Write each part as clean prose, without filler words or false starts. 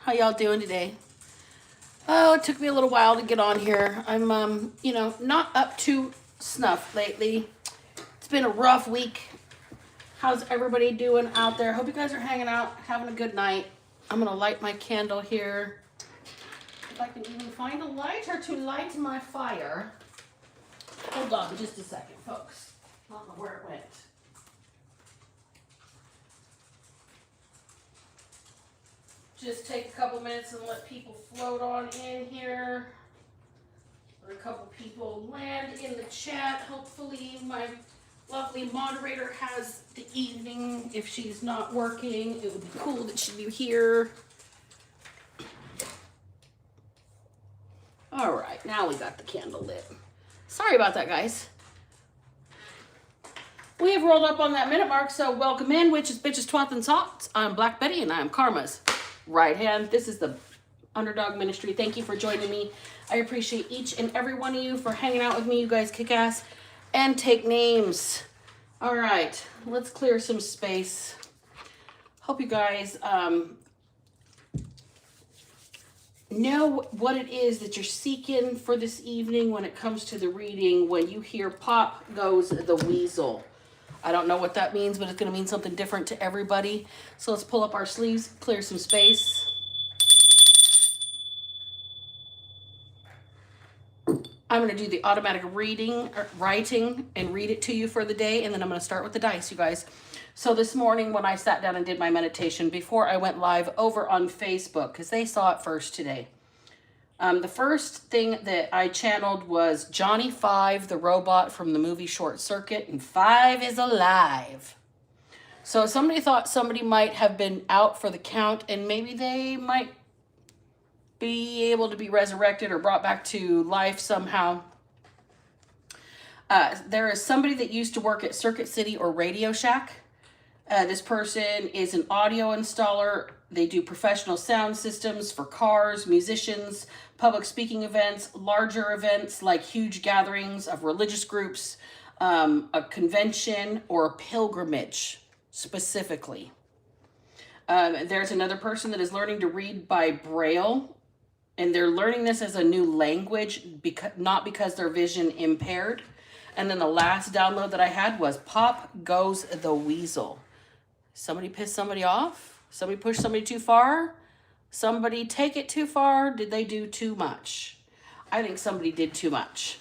How y'all doing today? Oh, it took me a little while to get on here. I'm, not up to snuff lately. It's been a rough week. How's everybody doing out there? Hope you guys are hanging out, having a good night. I'm gonna light my candle here. If I can even find a lighter to light my fire. Hold on just a second, folks. I don't know where it went. Just take a couple minutes and let people float on in here. Let a couple people land in the chat. Hopefully my lovely moderator has the evening. If she's not working, it would be cool that she'd be here. All right, now we got the candle lit. Sorry about that, guys. We have rolled up on that minute mark, so welcome in, witches, bitches, twats, and sots. I'm Black Betty, and I'm Karma's right hand. This is the Underdog Ministry. Thank you for joining me. I appreciate each and every one of you for hanging out with me. You guys kick ass and take names. All right, let's clear some space. Hope you guys know what it is that you're seeking for this evening when it comes to the reading. When you hear pop goes the weasel. I don't know what that means, but it's going to mean something different to everybody. So let's pull up our sleeves, clear some space. I'm going to do the automatic reading, or writing, and read it to you for the day. And then I'm going to start with the dice, you guys. So this morning when I sat down and did my meditation, before I went live over on Facebook, because they saw it first today, the first thing that I channeled was Johnny 5, the robot from the movie Short Circuit, and 5 is alive. So somebody thought somebody might have been out for the count, and maybe they might be able to be resurrected or brought back to life somehow. There is somebody that used to work at Circuit City or Radio Shack. This person is an audio installer. They do professional sound systems for cars, musicians, public speaking events, larger events like huge gatherings of religious groups, a convention, or a pilgrimage specifically. There's another person that is learning to read by Braille, and they're learning this as a new language, not because they're vision impaired. And then the last download that I had was Pop Goes the Weasel. Somebody pissed somebody off? Somebody pushed somebody too far? Somebody take it too far? Did they do too much? I think somebody did too much.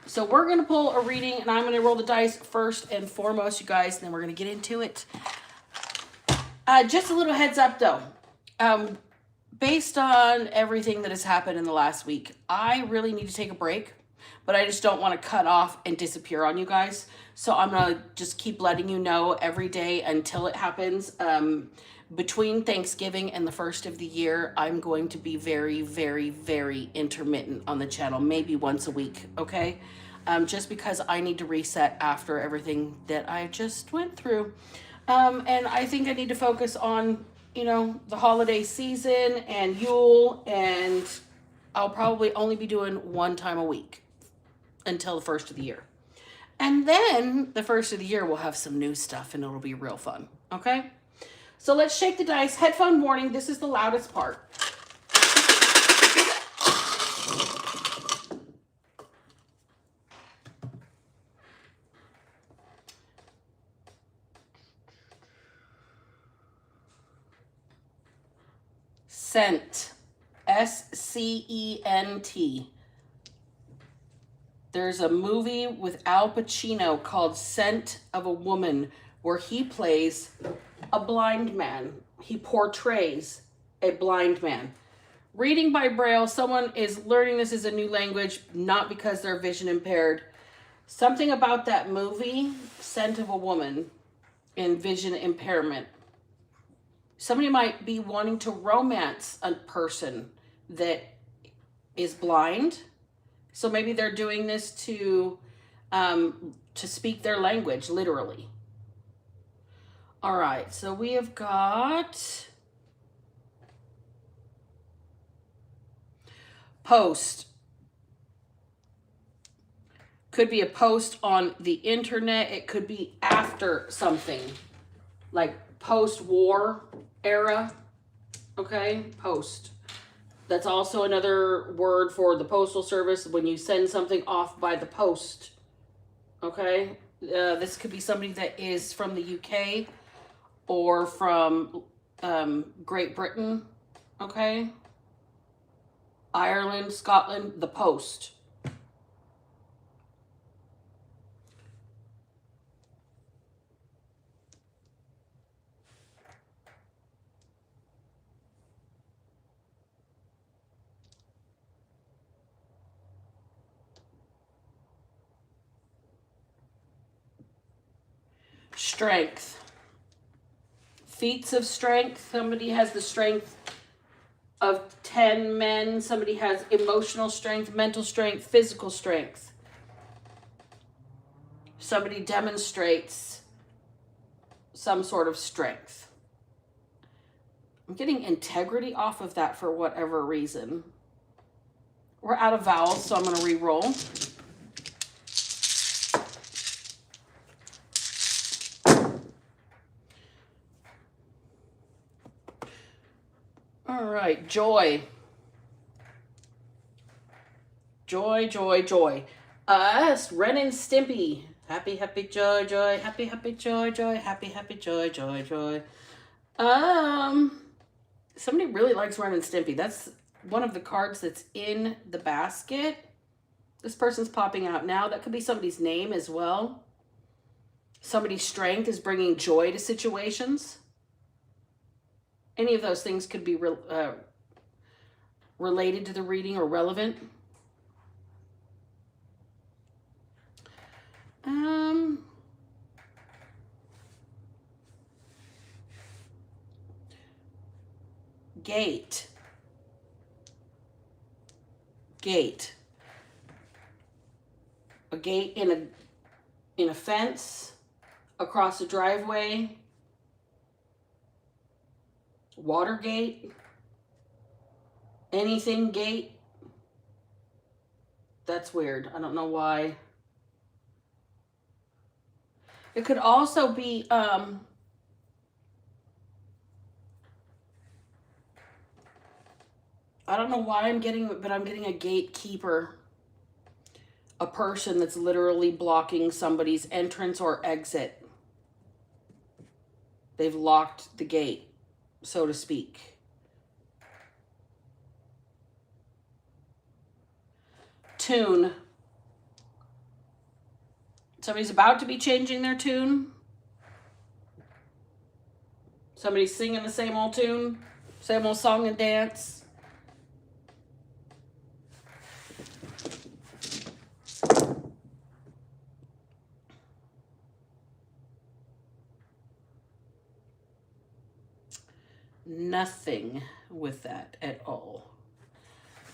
So we're going to pull a reading, and I'm going to roll the dice first and foremost, you guys, and then we're going to get into it. Just a little heads up, though. Based on everything that has happened in the last week, I really need to take a break, but I just don't want to cut off and disappear on you guys. So I'm going to just keep letting you know every day until it happens. Between Thanksgiving and the first of the year, I'm going to be very, very, very intermittent on the channel, maybe once a week, okay? Just because I need to reset after everything that I just went through. And I think I need to focus on, the holiday season and Yule, and I'll probably only be doing one time a week until the first of the year. And then the first of the year, we'll have some new stuff and it'll be real fun. Okay? So let's shake the dice. Headphone warning. This is the loudest part. Scent. S-C-E-N-T. There's a movie with Al Pacino called Scent of a Woman where he plays a blind man. He portrays a blind man. Reading by Braille, someone is learning this as a new language, not because they're vision impaired. Something about that movie, Scent of a Woman, and vision impairment. Somebody might be wanting to romance a person that is blind. So maybe they're doing this to speak their language, literally. All right, so we have got post. Could be a post on the internet. It could be after something, like post-war era. Okay, post. That's also another word for the postal service when you send something off by the post. Okay, this could be somebody that is from the UK or from Great Britain. Okay, Ireland, Scotland, the post. Strength. Feats of strength. Somebody has the strength of 10 men. Somebody has emotional strength, mental strength, physical strength. Somebody demonstrates some sort of strength. I'm getting integrity off of that for whatever reason. We're out of vowels, so I'm going to re-roll. All right, joy. Joy, joy, joy. Ren and Stimpy. Happy, happy, joy, joy. Happy, happy, joy, joy. Happy, happy, joy, joy, joy. Somebody really likes Ren and Stimpy. That's one of the cards that's in the basket. This person's popping out now. That could be somebody's name as well. Somebody's strength is bringing joy to situations. Any of those things could be related to the reading or relevant. Gate. Gate. A gate in a fence, across a driveway. Watergate. Anything gate. That's weird. I don't know why. It could also be I don't know why I'm getting it, but I'm getting a gatekeeper. A person that's literally blocking somebody's entrance or exit. They've locked the gate, so to speak. Tune. Somebody's about to be changing their tune. Somebody's singing the same old tune, same old song and dance. Nothing with that at all.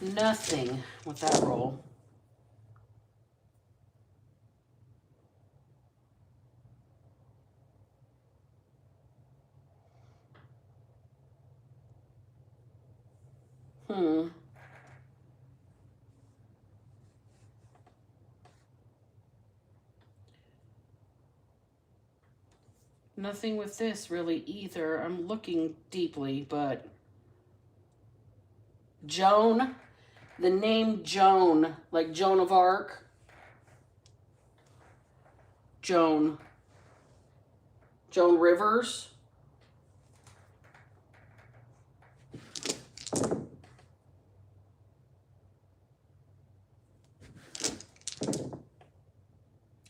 Nothing with that roll. Nothing with this really either. I'm looking deeply, but Joan, the name Joan, like Joan of Arc. Joan Rivers.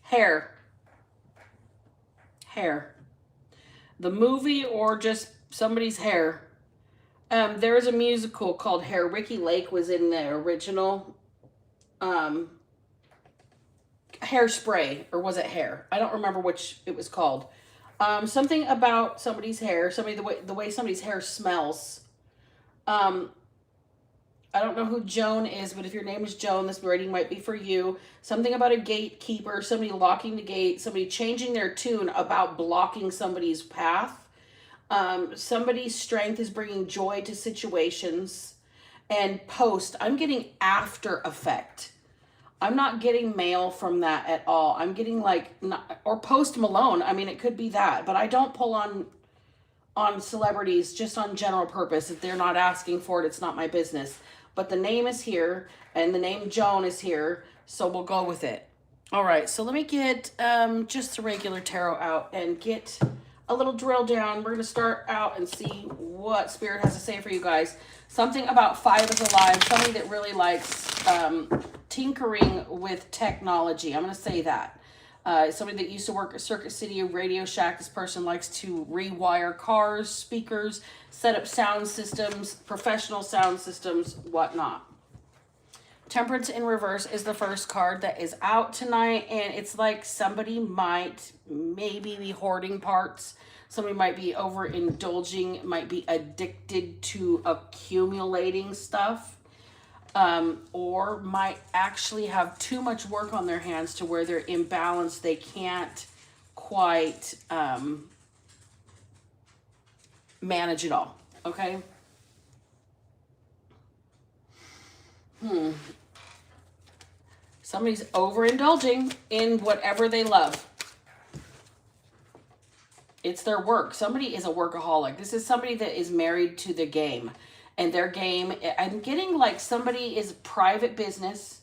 Hair. The movie or just somebody's hair. There is a musical called Hair. Ricky Lake was in the original Hairspray, or was it Hair? I don't remember which it was called. Something about somebody's hair, the way somebody's hair smells. I don't know who Joan is, but if your name is Joan, this reading might be for you. Something about a gatekeeper, somebody locking the gate, somebody changing their tune about blocking somebody's path. Somebody's strength is bringing joy to situations. And post, I'm getting after effect. I'm not getting mail from that at all. I'm getting or Post Malone. I mean, it could be that, but I don't pull on on celebrities just on general purpose. If they're not asking for it, it's not my business. But the name is here, and the name Joan is here, so we'll go with it. All right, so let me get just the regular tarot out and get a little drill down. We're going to start out and see what Spirit has to say for you guys. Something about Five is alive. Somebody that really likes tinkering with technology. I'm going to say that. Somebody that used to work at Circuit City or Radio Shack. This person likes to rewire cars, speakers, set up sound systems, professional sound systems, whatnot. Temperance in reverse is the first card that is out tonight, and it's like somebody might maybe be hoarding parts. Somebody might be overindulging, might be addicted to accumulating stuff, or might actually have too much work on their hands to where they're imbalanced. They can't quite manage it all, okay? Somebody's overindulging in whatever they love. It's their work. Somebody is a workaholic. This is somebody that is married to the game. And their game, I'm getting like somebody is private business.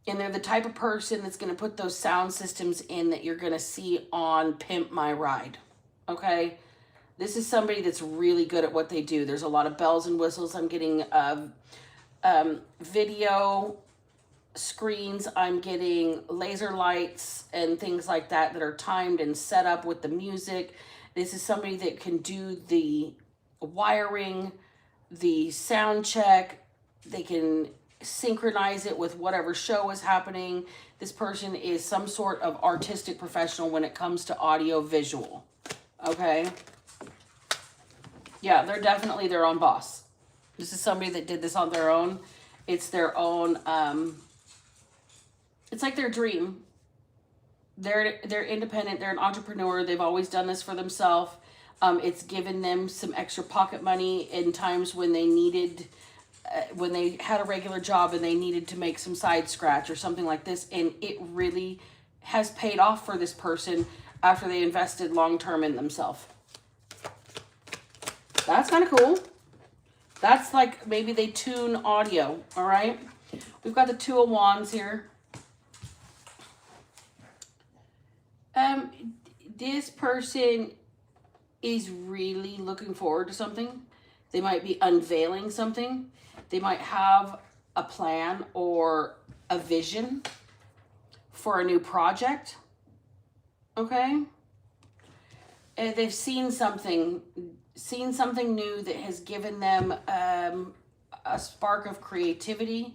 And they're the type of person that's going to put those sound systems in that you're going to see on Pimp My Ride. Okay? This is somebody that's really good at what they do. There's a lot of bells and whistles. I'm getting video screens. I'm getting laser lights and things like that that are timed and set up with the music. This is somebody that can do the wiring, the sound check. They can synchronize it with whatever show is happening. This person is some sort of artistic professional when it comes to audio visual. Okay? Yeah, they're definitely their own boss. This is somebody that did this on their own. It's their own it's like their dream. They're independent. They're an entrepreneur. They've always done this for themselves. It's given them some extra pocket money in times when they needed, when they had a regular job and they needed to make some side scratch or something like this. And it really has paid off for this person after they invested long-term in themselves. That's kind of cool. That's like maybe they tune audio, all right? We've got the Two of Wands here. This person is really looking forward to something. They might be unveiling something. They might have a plan or a vision for a new project. Okay? And they've seen something new that has given them a spark of creativity.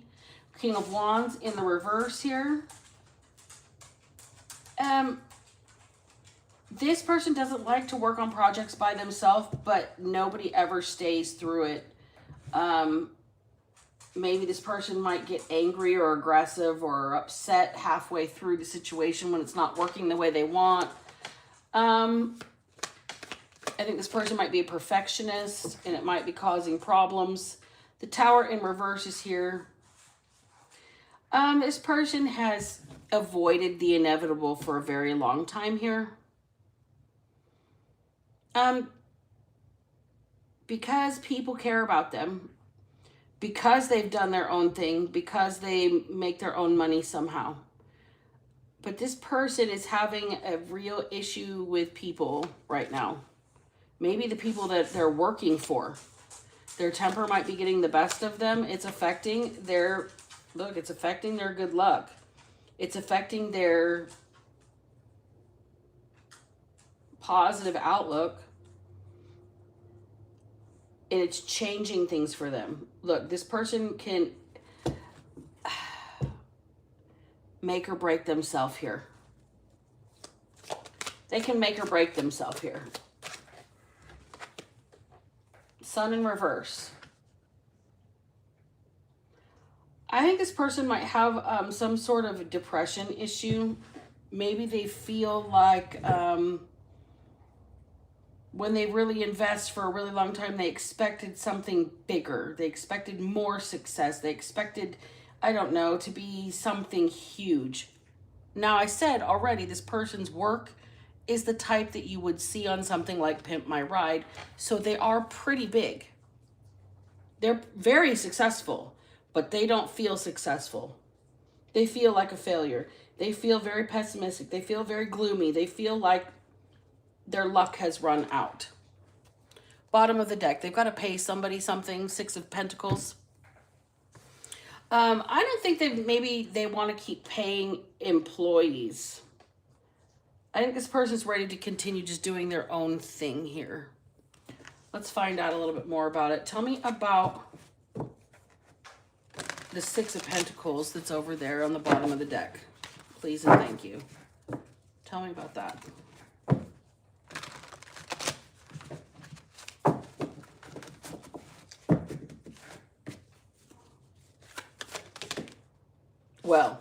King of Wands in the reverse here. This person doesn't like to work on projects by themselves, but nobody ever stays through it. Maybe this person might get angry or aggressive or upset halfway through the situation when it's not working the way they want. I think this person might be a perfectionist and it might be causing problems. The Tower in reverse is here. This person has avoided the inevitable for a very long time here. Because people care about them, because they've done their own thing, because they make their own money somehow. But this person is having a real issue with people right now. Maybe the people that they're working for. Their temper might be getting the best of them. It's affecting their, look, it's affecting their good luck. It's affecting their positive outlook. And it's changing things for them. Look, this person can make or break themselves here. They can make or break themselves here. Sun in reverse. I think this person might have some sort of depression issue. Maybe they feel like when they really invest for a really long time, they expected something bigger. They expected more success. They expected, I don't know, to be something huge. Now, I said already, this person's work is the type that you would see on something like Pimp My Ride. So they are pretty big. They're very successful, but they don't feel successful. They feel like a failure. They feel very pessimistic. They feel very gloomy. They feel like their luck has run out. Bottom of the deck, they've got to pay somebody something. Six of Pentacles. I don't think they want to keep paying employees. I think this person's ready to continue just doing their own thing here. Let's find out a little bit more about it. Tell me about the Six of Pentacles that's over there on the bottom of the deck. Please and thank you. Tell me about that. Well,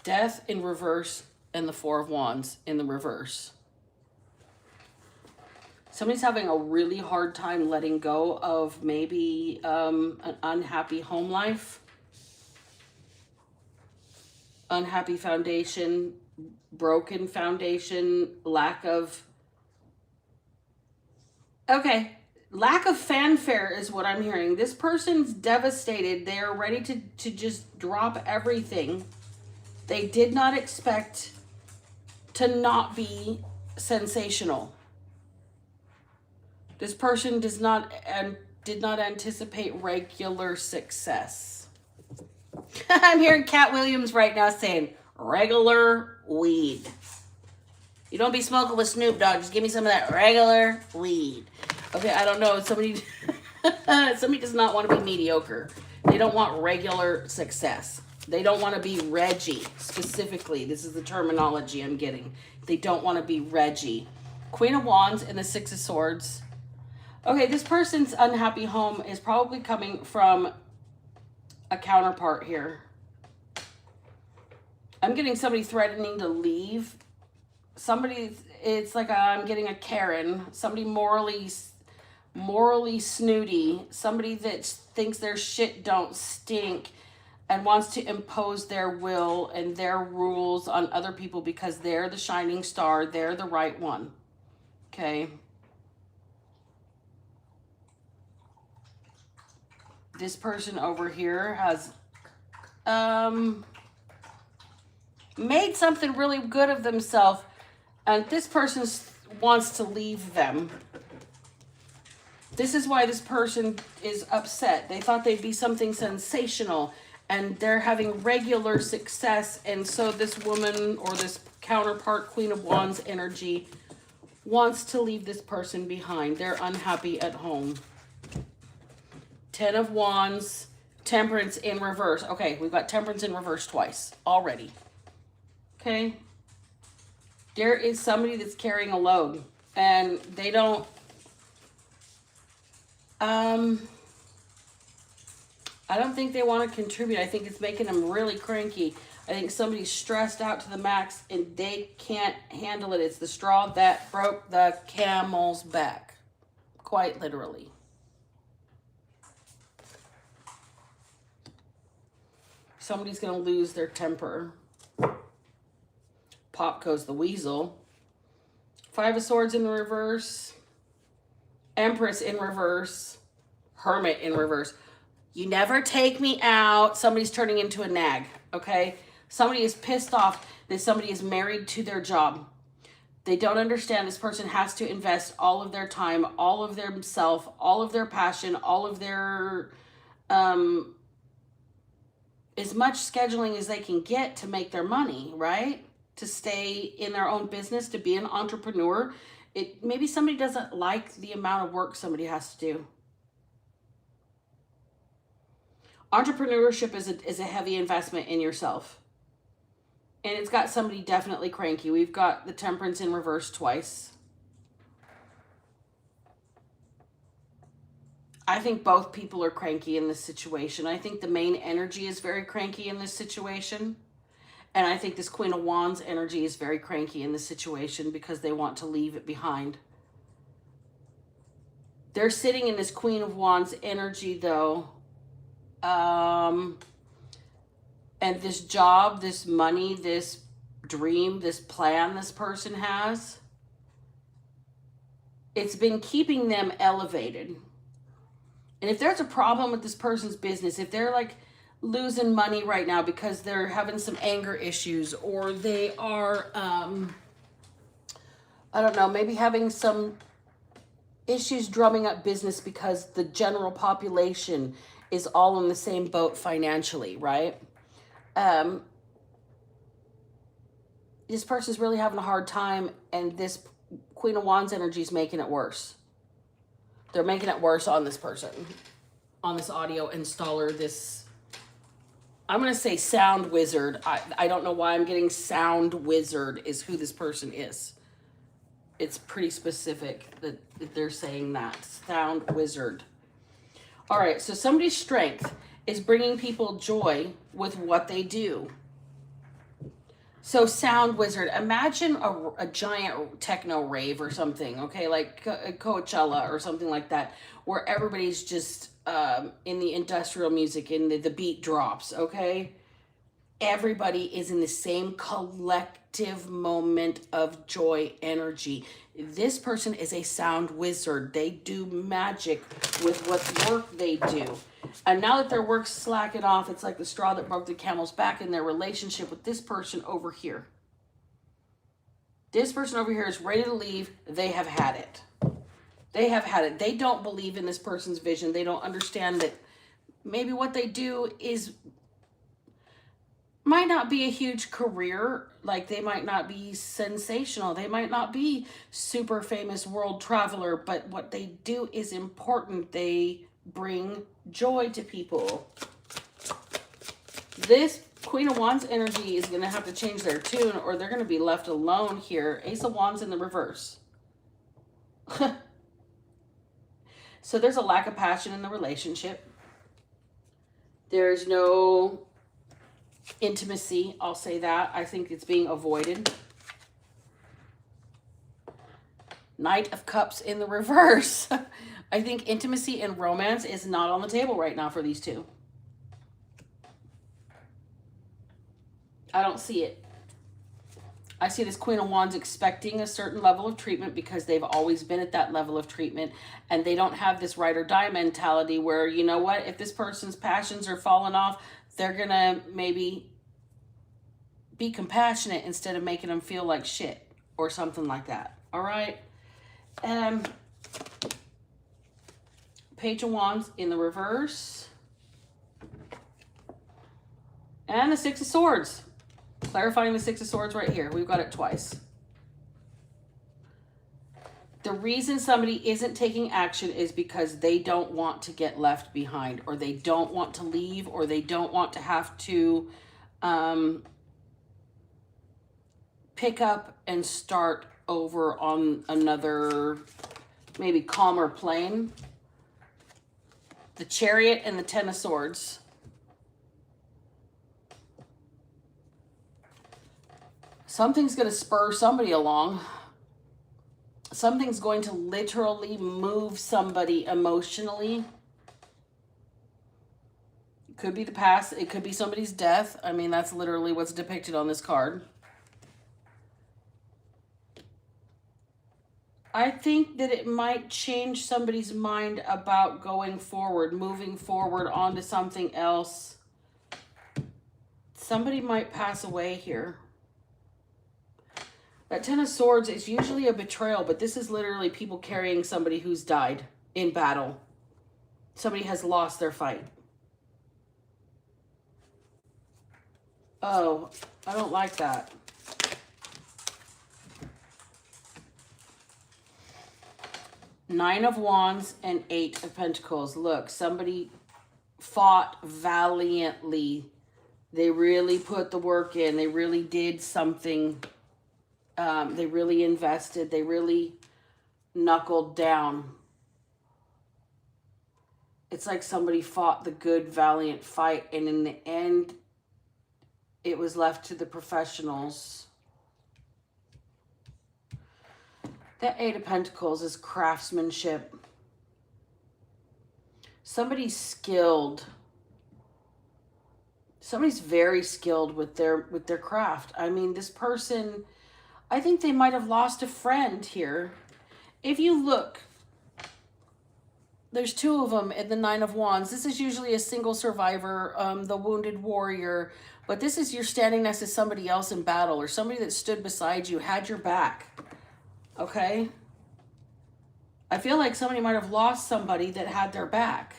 Death in reverse and the Four of Wands in the reverse. Somebody's having a really hard time letting go of maybe an unhappy home life, unhappy foundation, broken foundation, lack of fanfare is what I'm hearing. This person's devastated. They are ready to just drop everything. They did not expect to not be sensational. This person did not anticipate regular success. I'm hearing Cat Williams right now saying, regular weed. You don't be smoking with Snoop Dogg. Just give me some of that regular weed. Okay, I don't know. Somebody does not want to be mediocre. They don't want regular success. They don't want to be Reggie, specifically. This is the terminology I'm getting. They don't want to be Reggie. Queen of Wands and the Six of Swords. Okay, this person's unhappy home is probably coming from a counterpart here. I'm getting somebody threatening to leave. Somebody, it's like I'm getting a Karen. Somebody morally snooty. Somebody that thinks their shit don't stink and wants to impose their will and their rules on other people because they're the shining star. They're the right one. Okay. This person over here has made something really good of themselves, and this person wants to leave them. This is why this person is upset. They thought they'd be something sensational, and they're having regular success, and so this woman or this counterpart, Queen of Wands energy, wants to leave this person behind. They're unhappy at home. Ten of Wands, Temperance in reverse. Okay, we've got Temperance in reverse twice already. Okay. There is somebody that's carrying a load, and they don't, I don't think they want to contribute. I think it's making them really cranky. I think somebody's stressed out to the max, and they can't handle it. It's the straw that broke the camel's back, quite literally. Somebody's going to lose their temper. Pop goes the weasel. Five of Swords in the reverse. Empress in reverse. Hermit in reverse. You never take me out. Somebody's turning into a nag, okay? Somebody is pissed off that somebody is married to their job. They don't understand this person has to invest all of their time, all of their self, all of their passion, all of their... as much scheduling as they can get to make their money, right? To stay in their own business, to be an entrepreneur. Maybe somebody doesn't like the amount of work somebody has to do. Entrepreneurship is a heavy investment in yourself. And it's got somebody definitely cranky. We've got the Temperance in reverse twice. I think both people are cranky in this situation. I think the main energy is very cranky in this situation. And I think this Queen of Wands energy is very cranky in this situation because they want to leave it behind. They're sitting in this Queen of Wands energy, though. And this job, this money, this dream, this plan this person has, it's been keeping them elevated. And if there's a problem with this person's business, if they're like losing money right now because they're having some anger issues, or they are, I don't know, maybe having some issues drumming up business because the general population is all in the same boat financially, right? This person's really having a hard time, and this Queen of Wands energy is making it worse. They're making it worse on this person, on this audio installer, this, I'm going to say sound wizard. I don't know why I'm getting sound wizard is who this person is. It's pretty specific that they're saying that. Sound wizard. All right, so somebody's strength is bringing people joy with what they do. So sound wizard, imagine a giant techno rave or something, okay, like Coachella or something like that, where everybody's just in the industrial music and the beat drops, okay? Everybody is in the same collective moment of joy energy. This person is a sound wizard. They do magic with what work they do. And now that their work's slacking off, it's like the straw that broke the camel's back in their relationship with this person over here. This person over here is ready to leave. They have had it. They have had it. They don't believe in this person's vision. They don't understand that maybe what they do is might not be a huge career. Like, they might not be sensational. They might not be super famous world traveler, but what they do is important. They bring joy to people. This Queen of Wands energy is going to have to change their tune, or they're going to be left alone here. Ace of Wands in the reverse. So there's a lack of passion in the relationship. There's no intimacy, I'll say that. I think it's being avoided. Knight of Cups in the reverse. I think intimacy and romance is not on the table right now for these two. I don't see it. I see this Queen of Wands expecting a certain level of treatment because they've always been at that level of treatment, and they don't have this ride or die mentality where, you know what, if this person's passions are falling off, they're going to maybe be compassionate instead of making them feel like shit or something like that. All right. Page of Wands in the reverse. And the Six of Swords. Clarifying the Six of Swords right here. We've got it twice. The reason somebody isn't taking action is because they don't want to get left behind, or they don't want to leave, or they don't want to have to pick up and start over on another, maybe calmer plane. The Chariot and the Ten of Swords. Something's going to spur somebody along. Something's going to literally move somebody emotionally. It could be the past. It could be somebody's death. I mean, that's literally what's depicted on this card. I think that it might change somebody's mind about going forward, moving forward onto something else. Somebody might pass away here. That Ten of Swords is usually a betrayal, but this is literally people carrying somebody who's died in battle. Somebody has lost their fight. Oh, I don't like that. Nine of Wands and Eight of Pentacles. Look, somebody fought valiantly. They really put the work in. They really did something. They really invested. They really knuckled down. It's like somebody fought the good, valiant fight, and in the end, it was left to the professionals. That Eight of Pentacles is craftsmanship. Somebody's skilled. Somebody's very skilled with their craft. I mean, this person, I think they might have lost a friend here. If you look, there's two of them in the Nine of Wands. This is usually a single survivor, the wounded warrior. But this is you're standing next to somebody else in battle, or somebody that stood beside you, had your back. Okay? I feel like somebody might have lost somebody that had their back.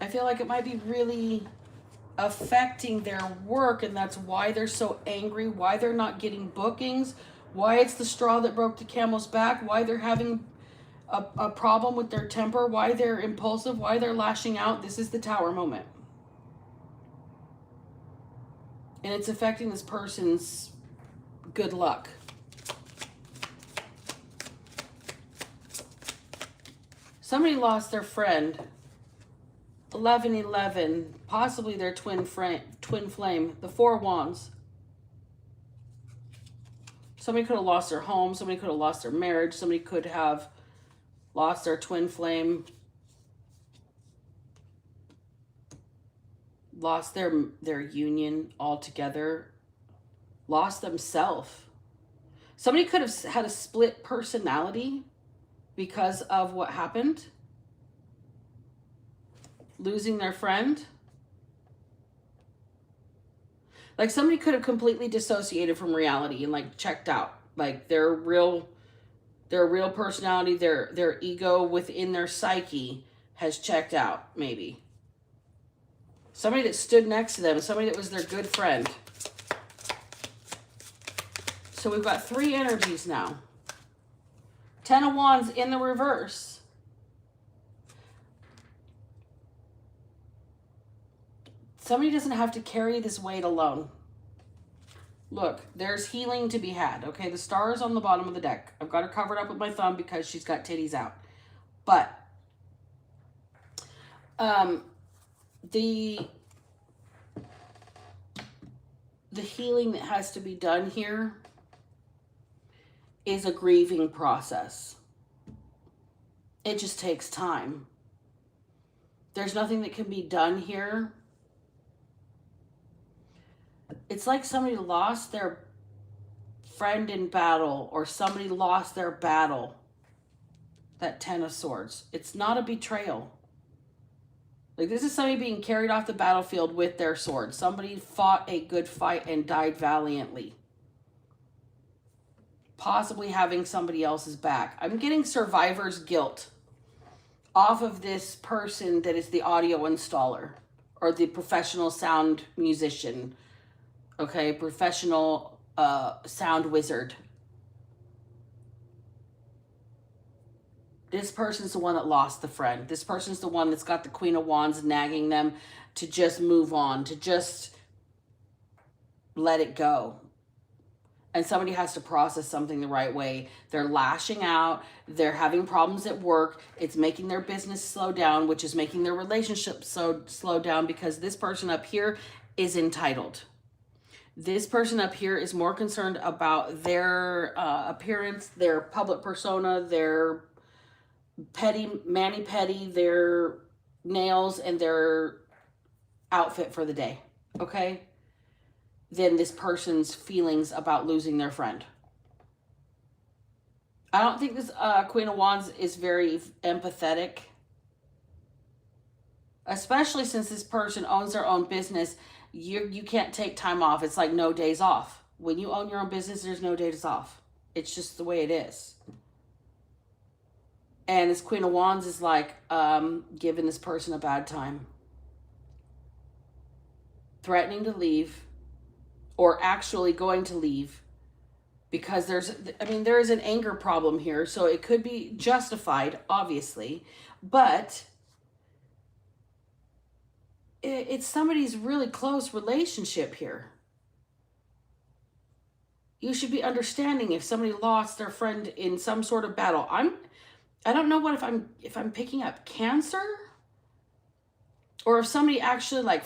I feel like it might be really affecting their work, and that's why they're so angry, why they're not getting bookings, why it's the straw that broke the camel's back, why they're having a problem with their temper, why they're impulsive, why they're lashing out. This is the Tower moment. And it's affecting this person's good luck. Somebody lost their friend. 1111, possibly their twin flame, the Four of Wands. Somebody could have lost their home, somebody could have lost their marriage, somebody could have lost their twin flame, lost their union altogether, lost themselves. Somebody could have had a split personality because of what happened. Losing their friend. Like somebody could have completely dissociated from reality and like checked out. Like their real personality, their ego within their psyche has checked out, maybe. Somebody that stood next to them, somebody that was their good friend. So we've got three energies now. 10 of Wands in the reverse. Somebody doesn't have to carry this weight alone. Look, there's healing to be had. Okay, the star is on the bottom of the deck. I've got her covered up with my thumb because she's got titties out. But the healing that has to be done here is a grieving process. It just takes time. There's nothing that can be done here. It's like somebody lost their friend in battle, or somebody lost their battle. That 10 of Swords. It's not a betrayal. Like this is somebody being carried off the battlefield with their sword. Somebody fought a good fight and died valiantly. Possibly having somebody else's back. I'm getting survivor's guilt off of this person that is the audio installer or the professional sound musician. Okay, professional sound wizard. This person's the one that lost the friend. This person's the one that's got the Queen of Wands nagging them to just move on, to just let it go. And somebody has to process something the right way. They're lashing out. They're having problems at work. It's making their business slow down, which is making their relationship slow down because this person up here is entitled. This person up here is more concerned about their appearance, their public persona, their mani-pedi, their nails, and their outfit for the day, okay? Than this person's feelings about losing their friend. I don't think this Queen of Wands is very empathetic, especially since this person owns their own business. You can't take time off. It's like no days off. When you own your own business, there's no days off. It's just the way it is. And this Queen of Wands is like giving this person a bad time. Threatening to leave, or actually going to leave, because there is an anger problem here. So it could be justified, obviously, but it's somebody's really close relationship here. You should be understanding if somebody lost their friend in some sort of battle. I don't know what if I'm picking up cancer, or if somebody actually like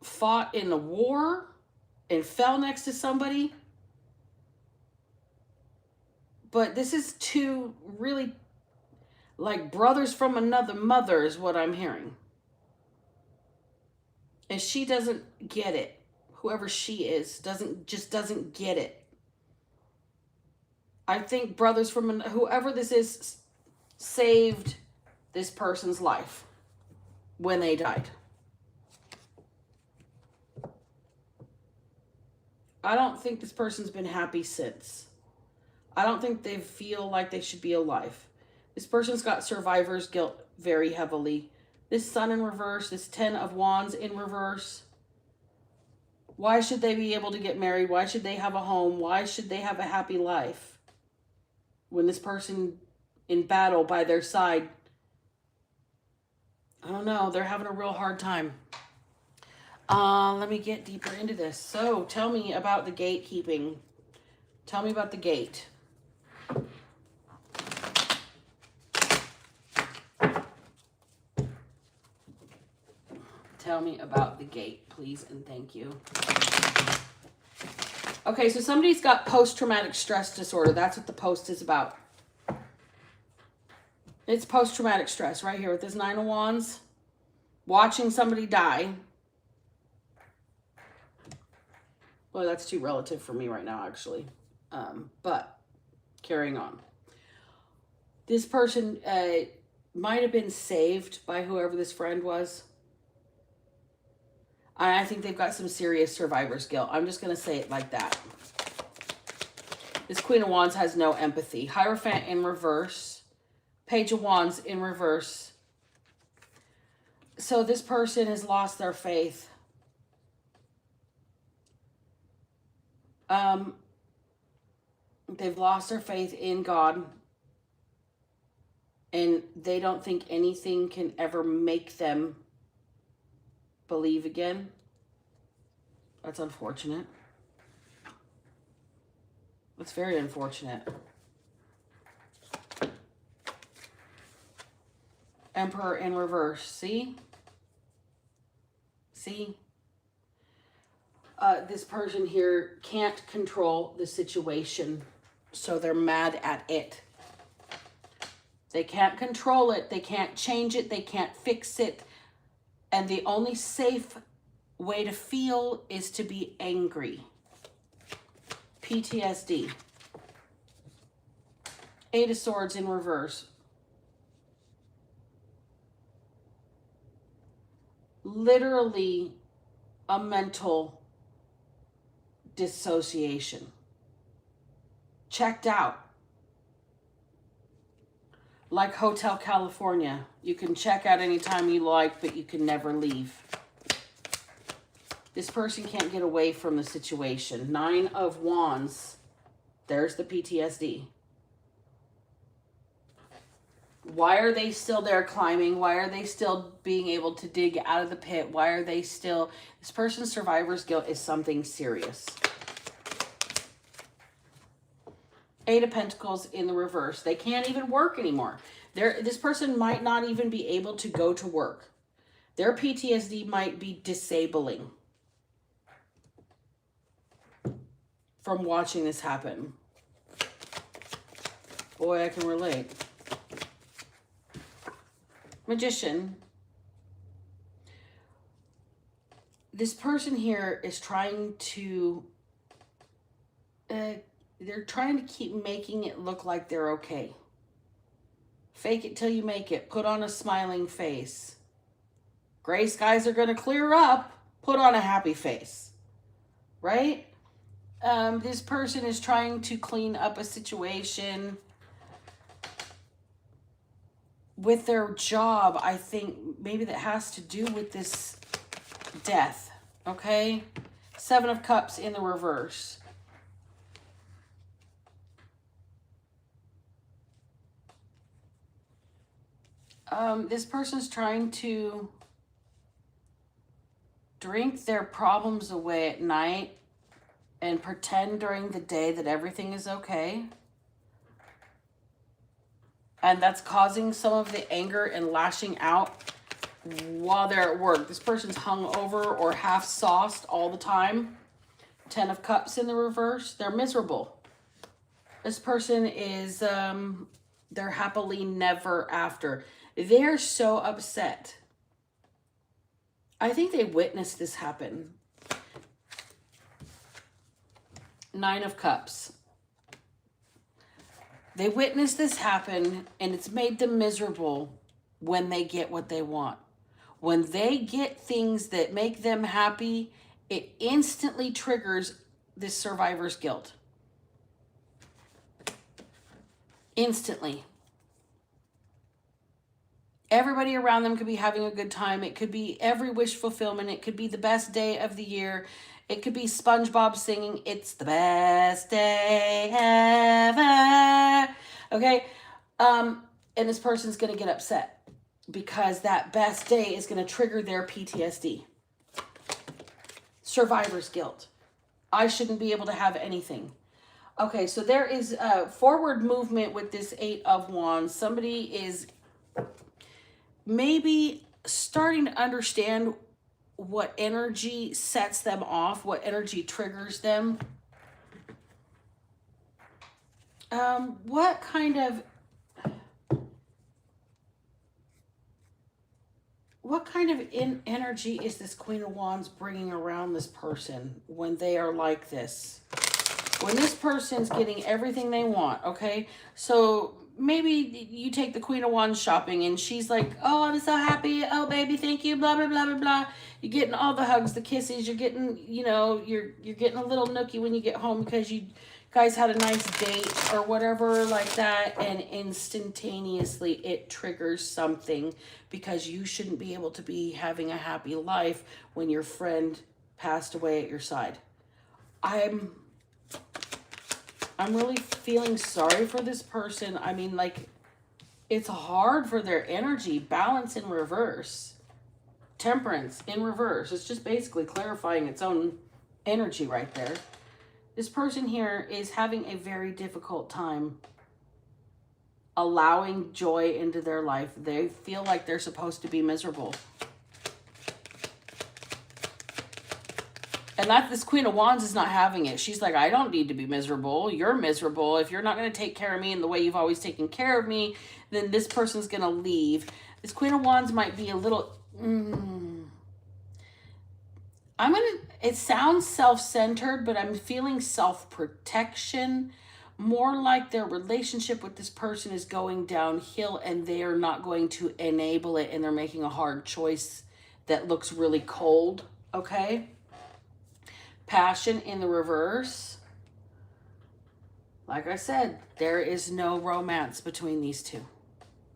fought in a war and fell next to somebody. But this is two really, Like brothers from another mother is what I'm hearing. And she doesn't get it. Whoever she is doesn't get it. I think brothers from whoever this is saved this person's life when they died. I don't think this person's been happy since. I don't think they feel like they should be alive. This person's got survivor's guilt very heavily. This Sun in reverse, this 10 of Wands in reverse. Why should they be able to get married? Why should they have a home? Why should they have a happy life? When this person in battle by their side, I don't know, they're having a real hard time. Let me get deeper into this. So tell me about the gatekeeping. Tell me about the gate. Tell me about the gate, please, and thank you. Okay, so somebody's got post-traumatic stress disorder. That's what the post is about. It's post-traumatic stress right here with this 9 of Wands. Watching somebody die. Well, that's too relative for me right now, actually. But carrying on. This person might have been saved by whoever this friend was. I think they've got some serious survivor's guilt. I'm just going to say it like that. This Queen of Wands has no empathy. Hierophant in reverse. Page of Wands in reverse. So this person has lost their faith. They've lost their faith in God. And they don't think anything can ever make them believe again. That's unfortunate. That's very unfortunate. Emperor in reverse. See? See? This person here can't control the situation, so they're mad at it. They can't control it. They can't change it. They can't fix it. And the only safe way to feel is to be angry. PTSD. 8 of Swords in reverse. Literally a mental dissociation. Checked out. Like Hotel California. You can check out anytime you like, but you can never leave. This person can't get away from the situation. 9 of Wands. There's the PTSD. Why are they still there climbing? Why are they still being able to dig out of the pit? Why are they still... This person's survivor's guilt is something serious. 8 of Pentacles in the reverse. They can't even work anymore. This person might not even be able to go to work. Their PTSD might be disabling from watching this happen. Boy, I can relate. Magician. This person here is trying to... they're trying to keep making it look like they're okay. Fake it till you make it. Put on a smiling face. Gray skies are going to clear up. Put on a happy face. Right? This person is trying to clean up a situation with their job. I think maybe that has to do with this death. Okay? 7 of Cups in the reverse. This person's trying to drink their problems away at night and pretend during the day that everything is okay. And that's causing some of the anger and lashing out while they're at work. This person's hungover or half sauced all the time. 10 of Cups in the reverse. They're miserable. This person is They're happily never after. They're so upset. I think they witnessed this happen. Nine of Cups. They witnessed this happen, and it's made them miserable when they get what they want. When they get things that make them happy, it instantly triggers this survivor's guilt. Instantly. Everybody around them could be having a good time. It could be every wish fulfillment. It could be the best day of the year. It could be SpongeBob singing, "It's the best day ever." Okay? And this person's going to get upset because that best day is going to trigger their PTSD. Survivor's guilt. I shouldn't be able to have anything. Okay, so there is forward movement with this Eight of Wands. Somebody is maybe starting to understand what energy sets them off, what energy triggers them. What kind of energy is this Queen of Wands bringing around this person when they are like this? When this person's getting everything they want, okay? So maybe you take the Queen of Wands shopping and she's like, "Oh, I'm so happy. Oh, baby, thank you, blah, blah, blah, blah, blah." You're getting all the hugs, the kisses. You're getting, you're getting a little nookie when you get home because you guys had a nice date or whatever like that. And instantaneously it triggers something because you shouldn't be able to be having a happy life when your friend passed away at your side. I'm really feeling sorry for this person. I mean, like, it's hard for their energy. Balance in reverse. Temperance in reverse. It's just basically clarifying its own energy right there. This person here is having a very difficult time allowing joy into their life. They feel like they're supposed to be miserable. And this Queen of Wands is not having it. She's like, "I don't need to be miserable. You're miserable. If you're not going to take care of me in the way you've always taken care of me, then this person's going to leave." This Queen of Wands might be a little... It sounds self-centered, but I'm feeling self-protection. More like their relationship with this person is going downhill and they are not going to enable it, and they're making a hard choice that looks really cold, okay? Passion in the reverse. Like I said, there is no romance between these two.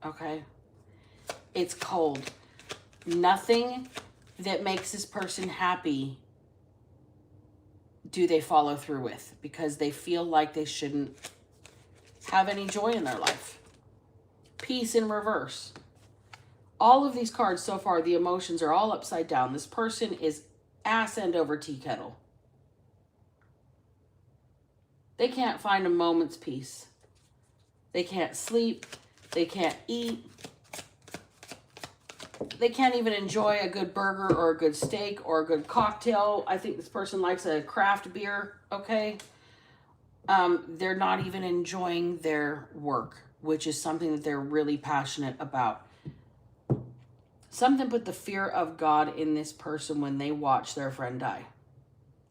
Okay? It's cold. Nothing that makes this person happy do they follow through with because they feel like they shouldn't have any joy in their life. Peace in reverse. All of these cards so far, the emotions are all upside down. This person is ass end over tea kettle. They can't find a moment's peace. They can't sleep. They can't eat. They can't even enjoy a good burger or a good steak or a good cocktail. I think this person likes a craft beer, okay? They're not even enjoying their work, which is something that they're really passionate about. Something put the fear of God in this person when they watch their friend die.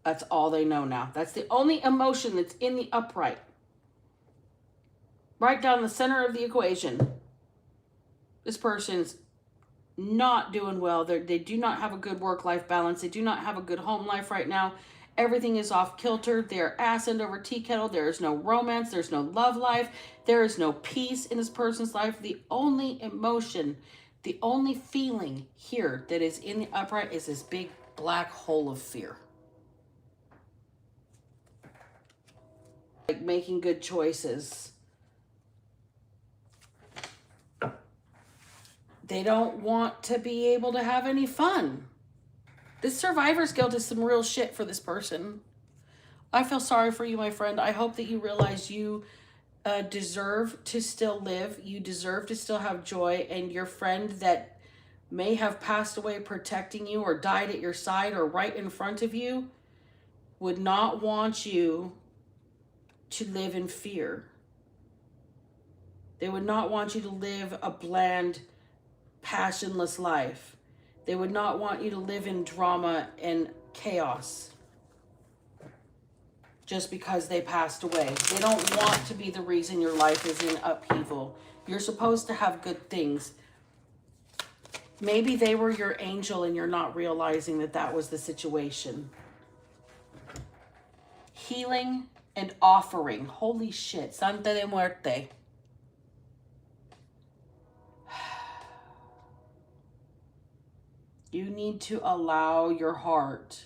That's all they know now. That's the only emotion that's in the upright. Right down the center of the equation. This person's not doing well. They do not have a good work-life balance. They do not have a good home life right now. Everything is off kilter. They're ass end over tea kettle. There is no romance. There's no love life. There is no peace in this person's life. The only emotion, the only feeling here that is in the upright is this big black hole of fear. Like making good choices. They don't want to be able to have any fun. This survivor's guilt is some real shit for this person. I feel sorry for you, my friend. I hope that you realize you deserve to still live. You deserve to still have joy. And your friend that may have passed away protecting you or died at your side or right in front of you would not want you to live in fear. They would not want you to live a bland, passionless life. They would not want you to live in drama and chaos just because they passed away. They don't want to be the reason your life is in upheaval. You're supposed to have good things. Maybe they were your angel and you're not realizing that that was the situation. Healing and offering. Holy shit. Santa de Muerte. You need to allow your heart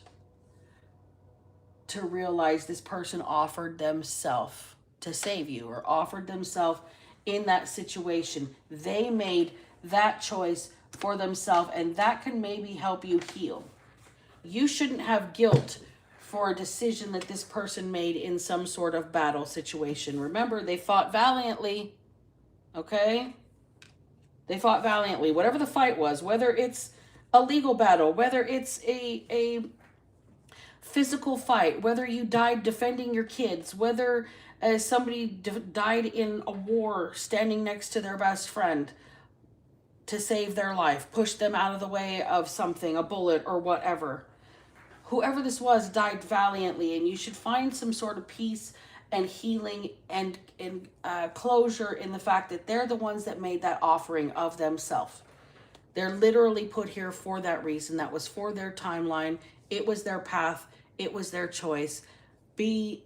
to realize this person offered themselves to save you, or offered themselves in that situation. They made that choice for themselves, and that can maybe help you heal. You shouldn't have guilt for a decision that this person made in some sort of battle situation. Remember, they fought valiantly, okay? They fought valiantly. Whatever the fight was, whether it's a legal battle, whether it's a physical fight, whether you died defending your kids, whether somebody died in a war standing next to their best friend to save their life, push them out of the way of something, a bullet or whatever. Whoever this was died valiantly, and you should find some sort of peace and healing and closure in the fact that they're the ones that made that offering of themselves. They're literally put here for that reason. That was for their timeline. It was their path. It was their choice. Be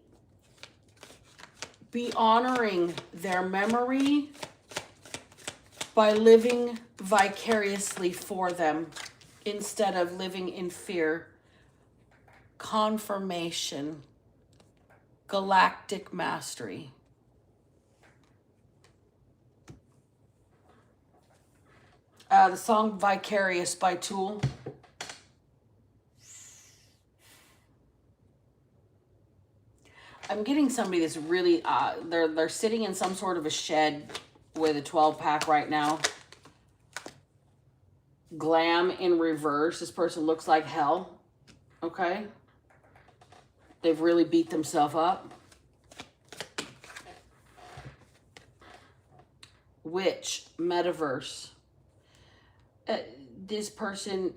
honoring their memory by living vicariously for them instead of living in fear. Confirmation. Galactic mastery. The song Vicarious by Tool. I'm getting somebody that's really, they're sitting in some sort of a shed with a 12-pack right now. Glam in reverse. This person looks like hell. Okay? They've really beat themselves up. Witch, metaverse. This person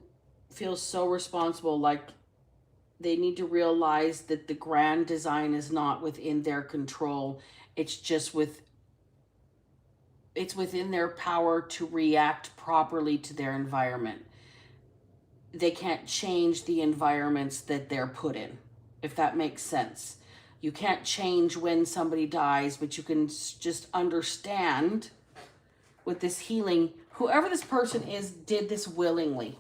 feels so responsible, like they need to realize that the grand design is not within their control. It's just it's within their power to react properly to their environment. They can't change the environments that they're put in, if that makes sense. You can't change when somebody dies, but you can just understand with this healing, whoever this person is did this willingly.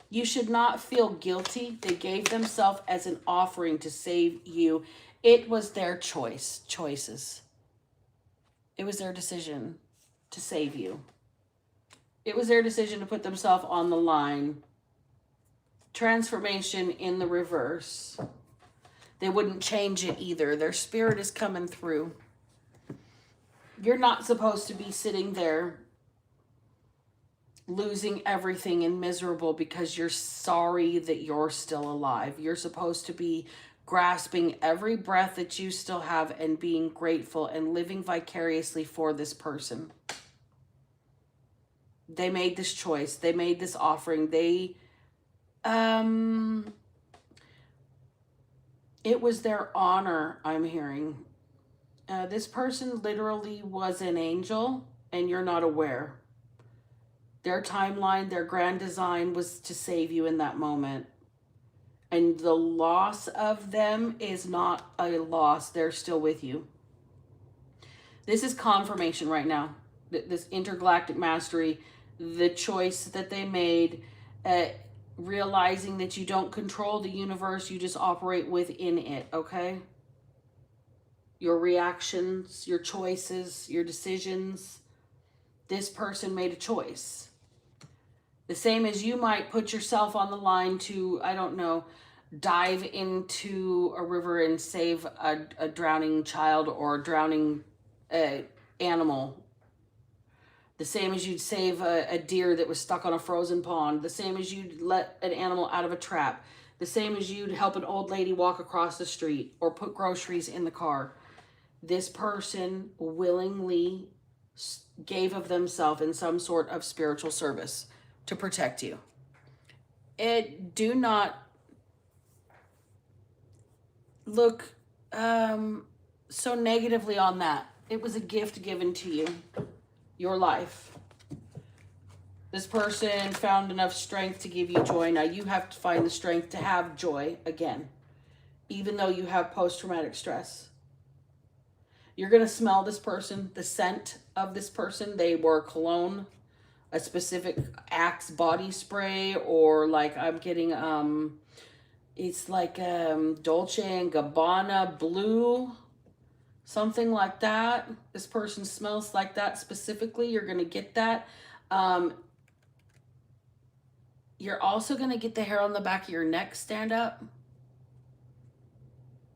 You should not feel guilty. They gave themselves as an offering to save you. It was their choices. It was their decision to save you. It was their decision to put themselves on the line. Transformation in the reverse. They wouldn't change it either. Their spirit is coming through. You're not supposed to be sitting there losing everything and miserable because you're sorry that you're still alive. You're supposed to be grasping every breath that you still have and being grateful and living vicariously for this person. They made this choice. They made this offering. It was their honor, I'm hearing. This person literally was an angel and you're not aware. Their timeline, their grand design was to save you in that moment. And the loss of them is not a loss. They're still with you. This is confirmation right now. This intergalactic mastery, the choice that they made, realizing that you don't control the universe, you just operate within it, okay? Your reactions, your choices, your decisions. This person made a choice. The same as you might put yourself on the line to, I don't know, dive into a river and save a drowning child or a drowning animal. The same as you'd save a deer that was stuck on a frozen pond. The same as you'd let an animal out of a trap. The same as you'd help an old lady walk across the street or put groceries in the car. This person willingly gave of themselves in some sort of spiritual service to protect you. Do not look so negatively on that. It was a gift given to you, your life. This person found enough strength to give you joy. Now you have to find the strength to have joy again, even though you have post-traumatic stress. You're going to smell this person, the scent of this person. They wore cologne, a specific Axe body spray, or like I'm getting, it's like Dolce & Gabbana blue, something like that. This person smells like that specifically. You're going to get that. You're also going to get the hair on the back of your neck stand up.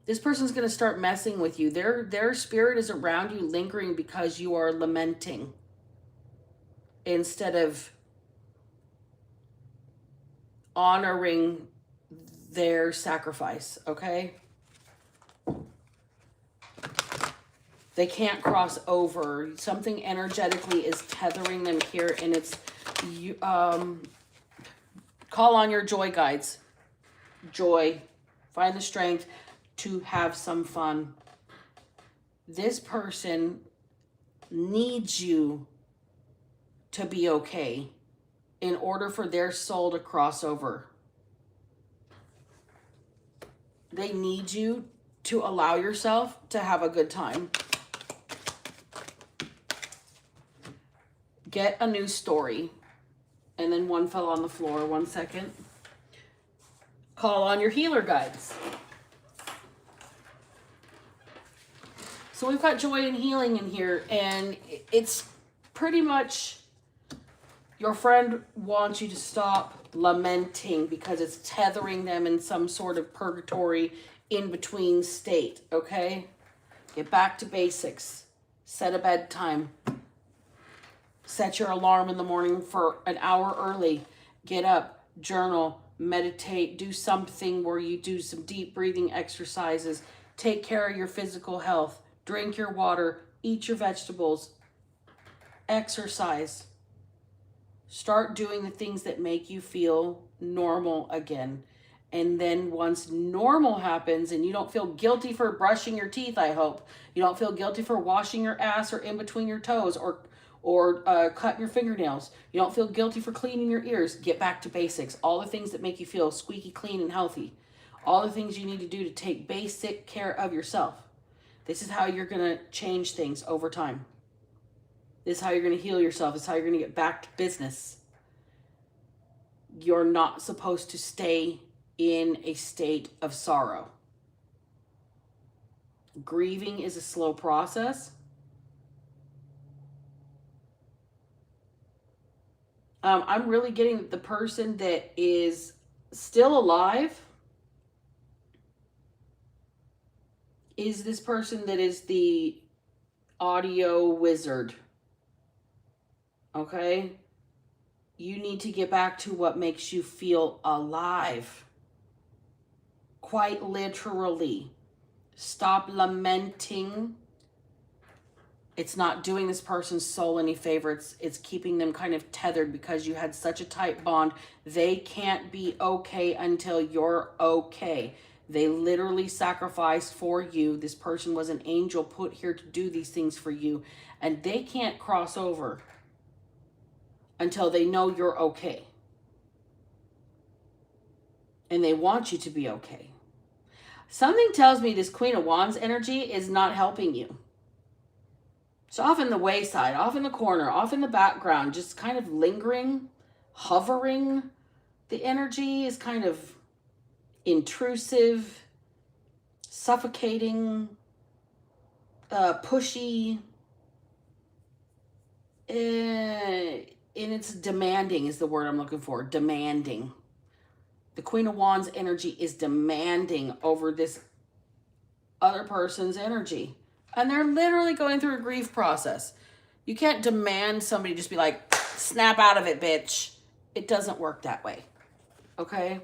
This person's going to start messing with you. Their spirit is around you, lingering because you are lamenting instead of honoring their sacrifice, okay? They can't cross over. Something energetically is tethering them here, and it's you. Call on your joy guides. Joy. Find the strength to have some fun. This person needs you to be okay in order for their soul to cross over. They need you to allow yourself to have a good time. Get a new story. And then one fell on the floor. 1 second. Call on your healer guides. So we've got joy and healing in here. And it's pretty much your friend wants you to stop lamenting because it's tethering them in some sort of purgatory in between state. Okay? Get back to basics. Set a bedtime. Set your alarm in the morning for an hour early. Get up, journal, meditate, do something where you do some deep breathing exercises. Take care of your physical health. Drink your water. Eat your vegetables. Exercise. Start doing the things that make you feel normal again. And then once normal happens and you don't feel guilty for brushing your teeth, I hope. You don't feel guilty for washing your ass or in between your toes or cutting your fingernails. You don't feel guilty for cleaning your ears. Get back to basics. All the things that make you feel squeaky clean and healthy. All the things you need to do to take basic care of yourself. This is how you're going to change things over time. This is how you're going to heal yourself. This is how you're going to get back to business. You're not supposed to stay in a state of sorrow. Grieving is a slow process. I'm really getting that the person that is still alive is this person that is the audio wizard. Okay? You need to get back to what makes you feel alive. Quite literally. Stop lamenting. It's not doing this person's soul any favors. It's keeping them kind of tethered because you had such a tight bond. They can't be okay until you're okay. They literally sacrificed for you. This person was an angel put here to do these things for you. And they can't cross over until they know you're okay. And they want you to be okay. Something tells me this Queen of Wands energy is not helping you. It's off in the wayside, off in the corner, off in the background, just kind of lingering, hovering. The energy is kind of intrusive, suffocating, pushy, and it's demanding is the word I'm looking for, demanding. The Queen of Wands energy is demanding over this other person's energy. And they're literally going through a grief process. You can't demand somebody just be like, snap out of it, bitch. It doesn't work that way. Okay?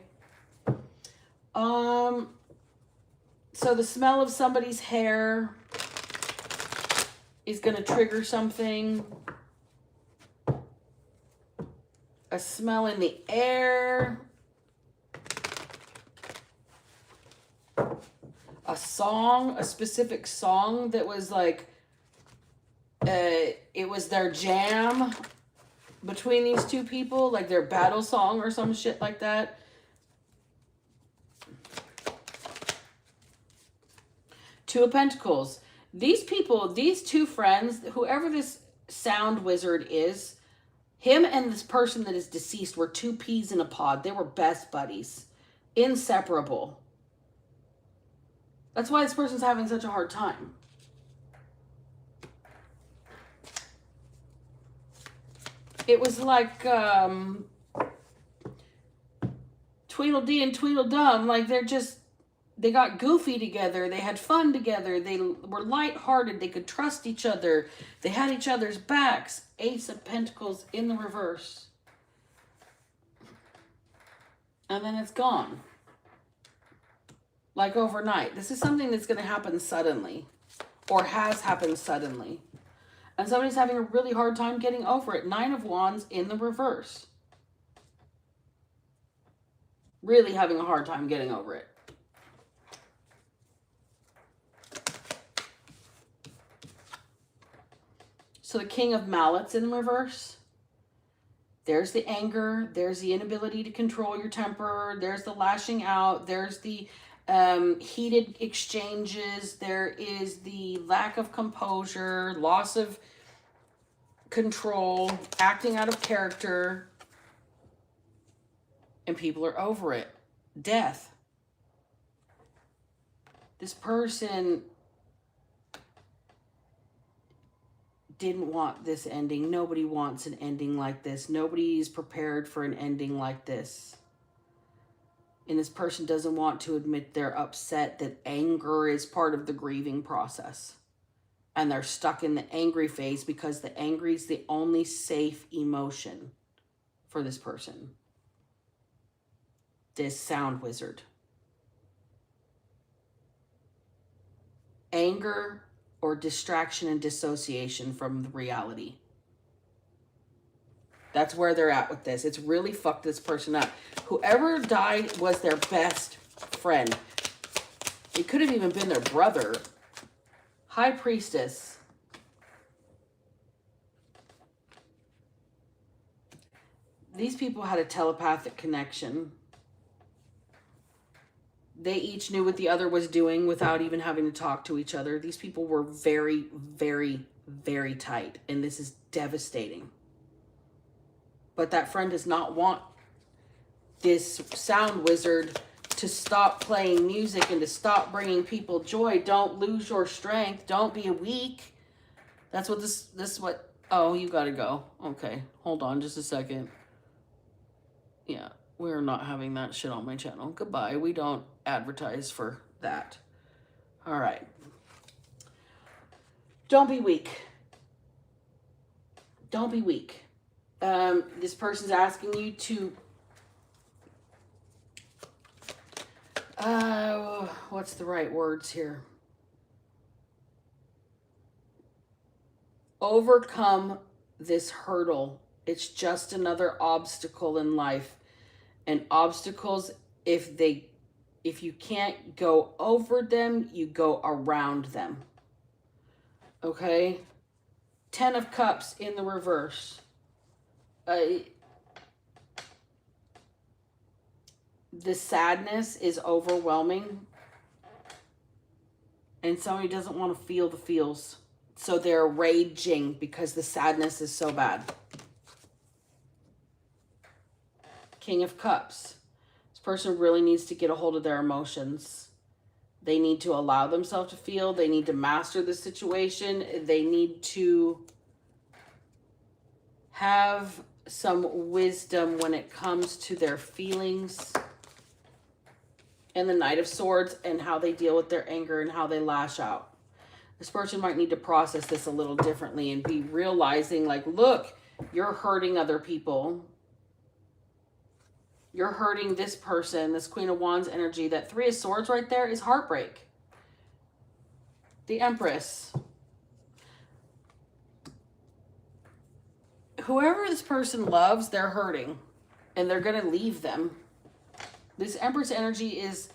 So the smell of somebody's hair is going to trigger something. A smell in the air. A song, a specific song that was like, it was their jam between these two people, like their battle song or some shit like that. Two of Pentacles. These people, these two friends, whoever this sound wizard is, him and this person that is deceased were two peas in a pod. They were best buddies. Inseparable. That's why this person's having such a hard time. It was like Tweedledee and Tweedledum. Like they got goofy together. They had fun together. They were lighthearted. They could trust each other. They had each other's backs. Ace of Pentacles in the reverse. And then it's gone. Like overnight. This is something that's going to happen suddenly. Or has happened suddenly. And somebody's having a really hard time getting over it. 9 of Wands in the reverse. Really having a hard time getting over it. So the King of Mallets in reverse. There's the anger. There's the inability to control your temper. There's the lashing out. There's the heated exchanges. There is the lack of composure, loss of control, acting out of character. And people are over it. Death. This person didn't want this ending. Nobody wants an ending like this. Nobody's prepared for an ending like this. And this person doesn't want to admit they're upset, that anger is part of the grieving process. And they're stuck in the angry phase because the angry is the only safe emotion for this person. This sound wizard. Anger or distraction and dissociation from the reality. That's where they're at with this. It's really fucked this person up. Whoever died was their best friend. It could have even been their brother. High Priestess. These people had a telepathic connection. They each knew what the other was doing without even having to talk to each other. These people were very, very, very tight. And this is devastating. But that friend does not want this sound wizard to stop playing music and to stop bringing people joy. Don't lose your strength. Don't be weak. That's what this is what... Oh, you gotta go. Okay, hold on just a second. Yeah, we're not having that shit on my channel. Goodbye. We don't advertise for that. All right. Don't be weak. Don't be weak. This person's asking you to... what's the right words here? Overcome this hurdle. It's just another obstacle in life. And obstacles, if you can't go over them, you go around them. Okay? 10 of Cups in the reverse. The sadness is overwhelming. And somebody doesn't want to feel the feels. So they're raging because the sadness is so bad. King of Cups. This person really needs to get a hold of their emotions. They need to allow themselves to feel. They need to master the situation. They need to have some wisdom when it comes to their feelings. And the Knight of Swords and how they deal with their anger and how they lash out. This person might need to process this a little differently and be realizing, like, look, you're hurting other people. You're hurting this person, this Queen of Wands energy. That 3 of Swords right there is heartbreak. The Empress. whoever this person loves, they're hurting. And they're going to leave them. This Empress energy is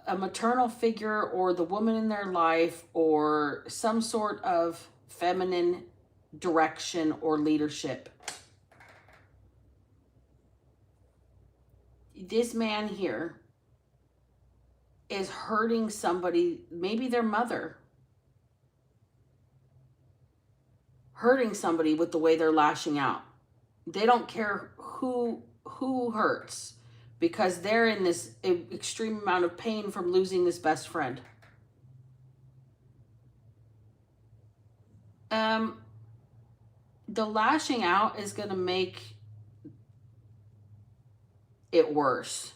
a maternal figure or the woman in their life or some sort of feminine direction or leadership. This man here is hurting somebody, maybe their mother, hurting somebody with the way they're lashing out. They don't care who hurts because they're in this extreme amount of pain from losing this best friend. The lashing out is going to make it worse.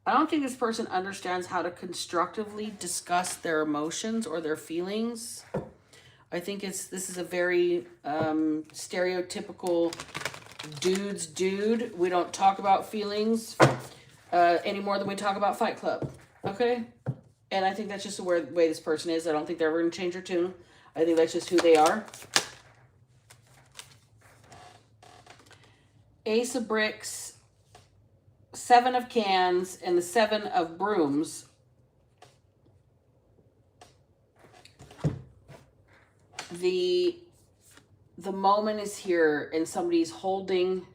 I don't think this person understands how to constructively discuss their emotions or their feelings. I think this is a very stereotypical dude. We don't talk about feelings any more than we talk about Fight Club. Okay? And I think that's just the way this person is. I don't think they're ever going to change their tune. I think that's just who they are. Ace of Bricks, 7 of Cans, and the 7 of Brooms. The moment is here and somebody's holding,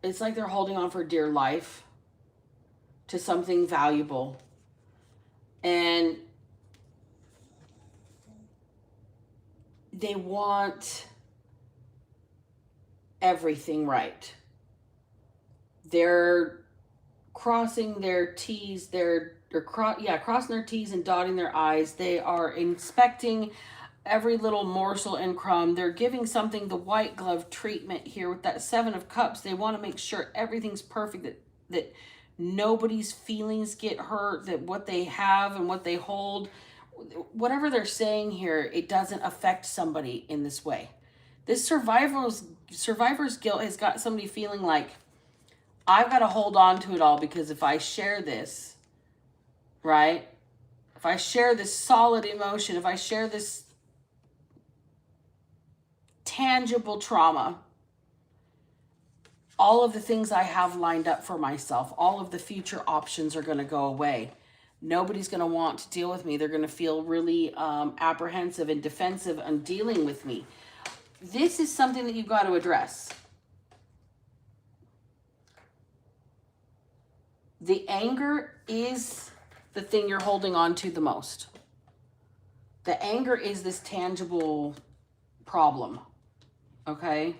it's like they're holding on for dear life to something valuable. And they want everything right. They're crossing their T's, crossing their T's and dotting their I's. They are inspecting every little morsel and crumb. They're giving something the white glove treatment here with that 7 of Cups. They want to make sure everything's perfect, that nobody's feelings get hurt, that what they have and what they hold, whatever they're saying here, it doesn't affect somebody in this way. This survivor's guilt has got somebody feeling like, I've got to hold on to it all because if I share this, right? If I share this solid emotion, if I share this tangible trauma, all of the things I have lined up for myself, all of the future options are going to go away. Nobody's going to want to deal with me. They're going to feel really apprehensive and defensive on dealing with me. This is something that you've got to address. The anger is the thing you're holding on to the most. The anger is this tangible problem, okay?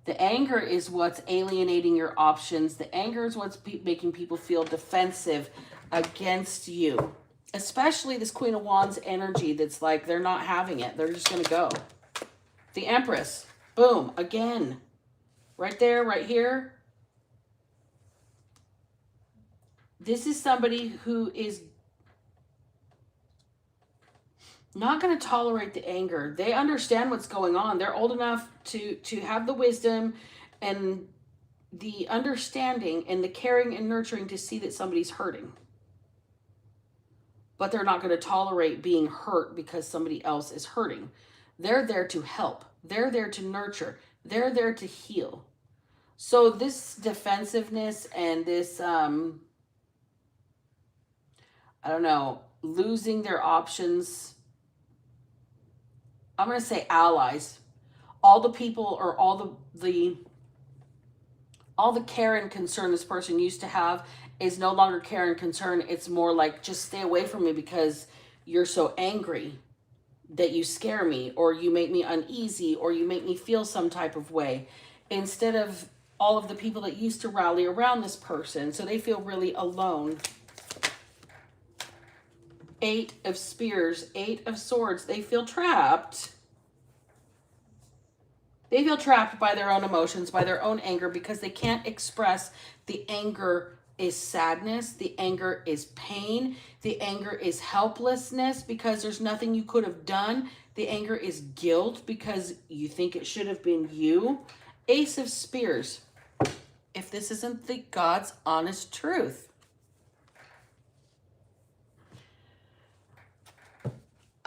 The anger is what's alienating your options. The anger is what's making people feel defensive against you. Especially this Queen of Wands energy that's like they're not having it. They're just going to go. The Empress. Boom. Again. Right there, right here. This is somebody who is not going to tolerate the anger. They understand what's going on. They're old enough to have the wisdom and the understanding and the caring and nurturing to see that somebody's hurting. But they're not going to tolerate being hurt because somebody else is hurting. They're there to help. They're there to nurture. They're there to heal. So this defensiveness and this, losing their options, I'm going to say allies. All the people or all the care and concern this person used to have is no longer care and concern. It's more like, just stay away from me because you're so angry that you scare me, or you make me uneasy, or you make me feel some type of way. Instead of all of the people that used to rally around this person, so they feel really alone. 8 of Spears, 8 of Swords. They feel trapped. They feel trapped by their own emotions, by their own anger, because they can't express. The anger is sadness. The anger is pain. The anger is helplessness because there's nothing you could have done. The anger is guilt because you think it should have been you. Ace of Spears. If this isn't the God's honest truth.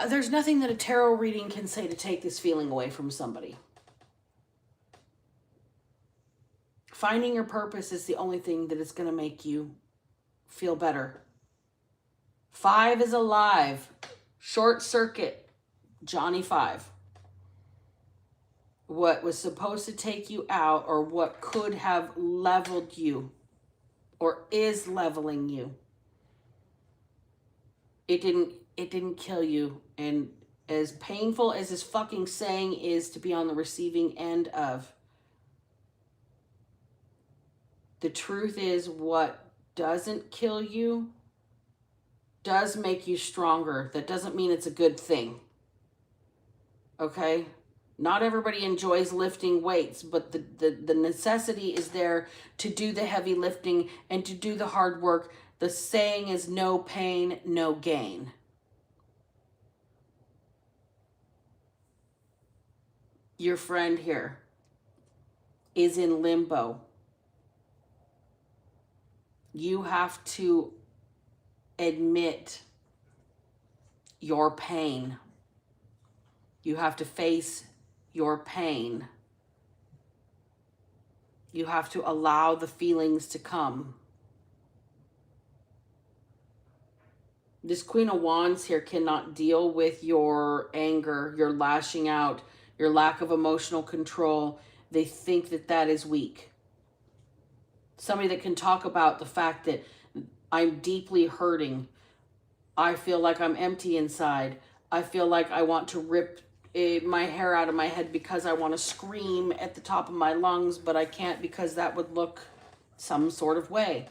There's nothing that a tarot reading can say to take this feeling away from somebody. Finding your purpose is the only thing that is going to make you feel better. 5 is alive. Short circuit. Johnny 5. What was supposed to take you out, or what could have leveled you, or is leveling you, it didn't kill you. And as painful as this fucking saying is to be on the receiving end of, the truth is, what doesn't kill you does make you stronger. That doesn't mean it's a good thing. Okay? Not everybody enjoys lifting weights, but the necessity is there to do the heavy lifting and to do the hard work. The saying is no pain, no gain. Your friend here is in limbo. You have to admit your pain. You have to face your pain. You have to allow the feelings to come. This Queen of Wands here cannot deal with your anger, your lashing out, your lack of emotional control. They think that that is weak. Somebody that can talk about the fact that I'm deeply hurting. I feel like I'm empty inside. I feel like I want to rip my hair out of my head because I want to scream at the top of my lungs, but I can't because that would look some sort of way.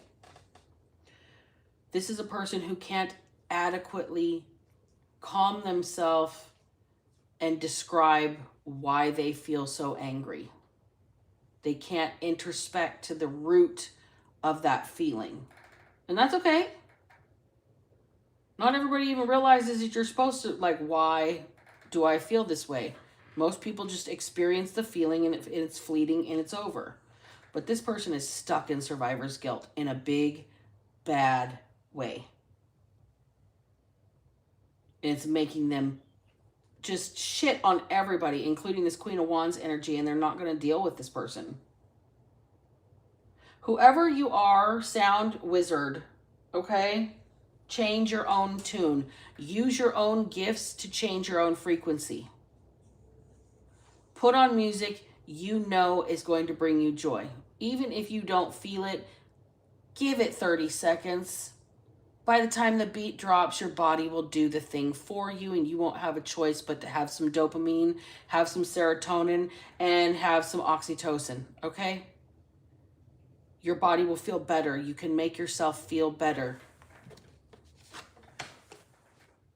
This is a person who can't adequately calm themselves and describe why they feel so angry. They can't introspect to the root of that feeling. And that's okay. Not everybody even realizes that you're supposed to, like, why do I feel this way? Most people just experience the feeling and it's fleeting and it's over. But this person is stuck in survivor's guilt in a big, bad way. And it's making them just shit on everybody, including this Queen of Wands energy, and they're not going to deal with this person. Whoever you are, sound wizard, okay? Change your own tune. Use your own gifts to change your own frequency. Put on music you know is going to bring you joy. Even if you don't feel it, give it 30 seconds. By the time the beat drops, your body will do the thing for you, and you won't have a choice but to have some dopamine, have some serotonin, and have some oxytocin, okay? Your body will feel better. You can make yourself feel better.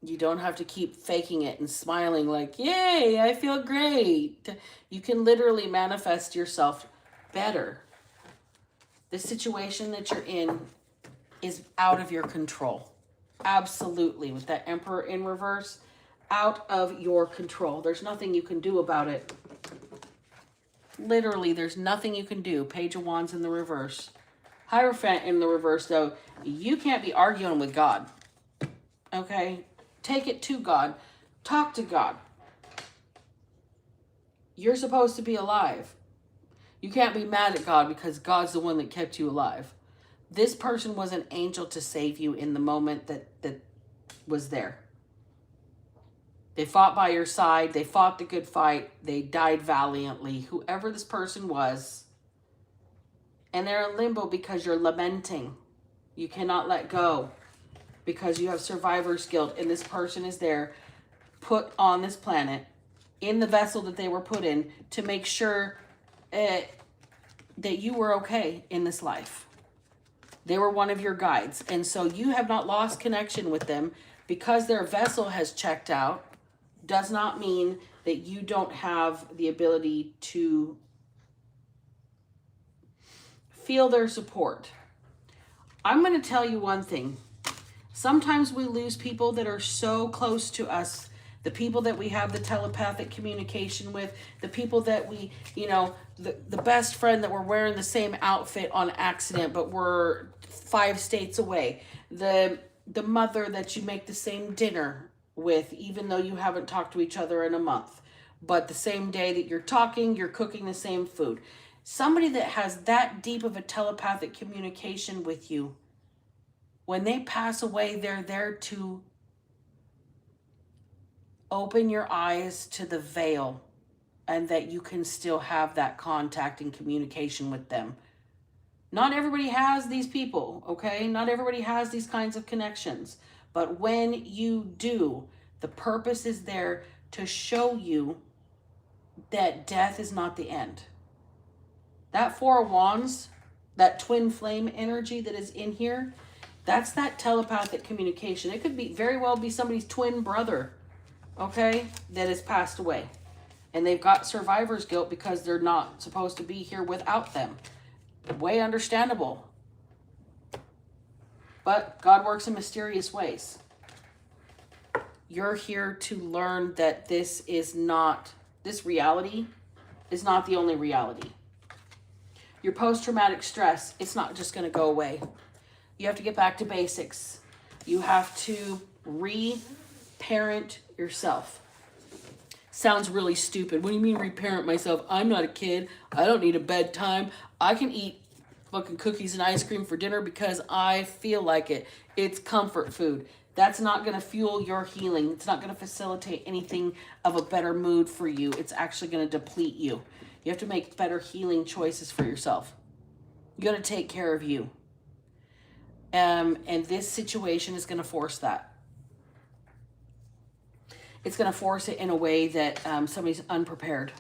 You don't have to keep faking it and smiling like, yay, I feel great. You can literally manifest yourself better. The situation that you're in is out of your control. Absolutely. With that Emperor in reverse, out of your control. There's nothing you can do about it. Literally, there's nothing you can do. Page of Wands in the reverse. Hierophant in the reverse, though. You can't be arguing with God. Okay? Take it to God. Talk to God. You're supposed to be alive. You can't be mad at God because God's the one that kept you alive. This person was an angel to save you in the moment that was there. They fought by your side. They fought the good fight. They died valiantly. Whoever this person was. And they're in limbo because you're lamenting. You cannot let go because you have survivor's guilt. And this person is there, put on this planet, in the vessel that they were put in, to make sure that you were okay in this life. They were one of your guides. And so you have not lost connection with them. Because their vessel has checked out does not mean that you don't have the ability to feel their support. I'm going to tell you one thing. Sometimes we lose people that are so close to us. The people that we have the telepathic communication with, the people that we, the best friend that we're wearing the same outfit on accident, but we're 5 states away. The mother that you make the same dinner with, even though you haven't talked to each other in a month. But the same day that you're talking, you're cooking the same food. Somebody that has that deep of a telepathic communication with you, when they pass away, they're there to open your eyes to the veil and that you can still have that contact and communication with them. Not everybody has these people, okay? Not everybody has these kinds of connections. But when you do, the purpose is there to show you that death is not the end. That Four of Wands, that twin flame energy that is in here, that's that telepathic communication. It could be very well be somebody's twin brother, okay, that has passed away. And they've got survivor's guilt because they're not supposed to be here without them. Way understandable. But God works in mysterious ways. You're here to learn that this reality is not the only reality. Your post-traumatic stress, it's not just going to go away. You have to get back to basics. You have to re-parent yourself. Sounds really stupid. What do you mean reparent myself? I'm not a kid. I don't need a bedtime. I can eat fucking cookies and ice cream for dinner because I feel like it. It's comfort food. That's not going to fuel your healing. It's not going to facilitate anything of a better mood for you. It's actually going to deplete you. You have to make better healing choices for yourself. You got to take care of you. And this situation is going to force that. It's going to force it in a way that somebody's unprepared.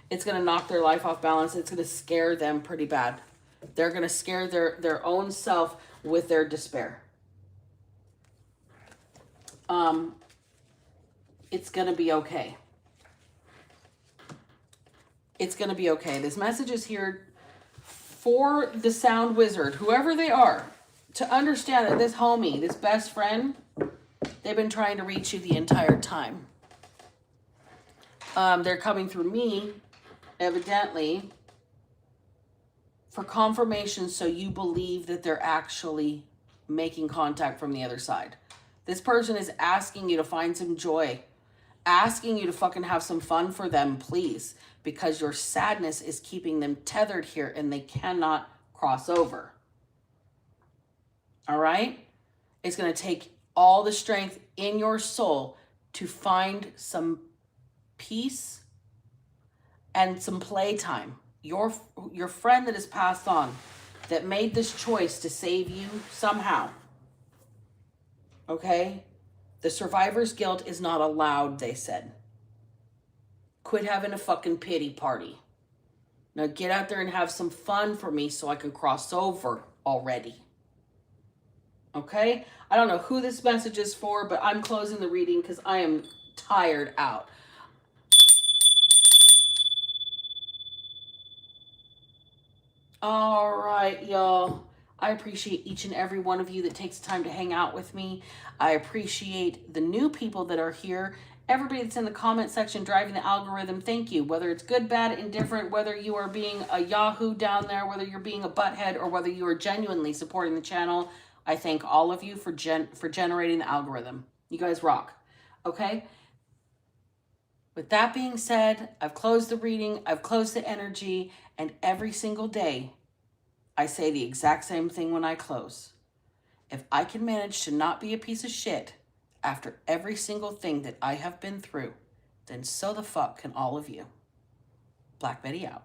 It's going to knock their life off balance. It's going to scare them pretty bad. They're going to scare their own self with their despair. It's going to be okay. It's going to be okay. This message is here for the sound wizard, whoever they are, to understand that this homie, this best friend, they've been trying to reach you the entire time. They're coming through me, evidently, for confirmation so you believe that they're actually making contact from the other side. This person is asking you to find some joy, asking you to fucking have some fun for them, please, because your sadness is keeping them tethered here and they cannot cross over. All right? It's going to take all the strength in your soul to find some peace and some playtime. Your friend that has passed on, that made this choice to save you somehow. Okay? The survivor's guilt is not allowed, they said. Quit having a fucking pity party. Now get out there and have some fun for me so I can cross over already. Okay? I don't know who this message is for, but I'm closing the reading because I am tired out. All right, y'all. I appreciate each and every one of you that takes time to hang out with me. I appreciate the new people that are here. Everybody that's in the comment section driving the algorithm, thank you. Whether it's good, bad, indifferent, whether you are being a Yahoo down there, whether you're being a butthead, or whether you are genuinely supporting the channel, I thank all of you for generating the algorithm. You guys rock. Okay? With that being said, I've closed the reading, I've closed the energy, and every single day, I say the exact same thing when I close. If I can manage to not be a piece of shit after every single thing that I have been through, then so the fuck can all of you. Black Betty out.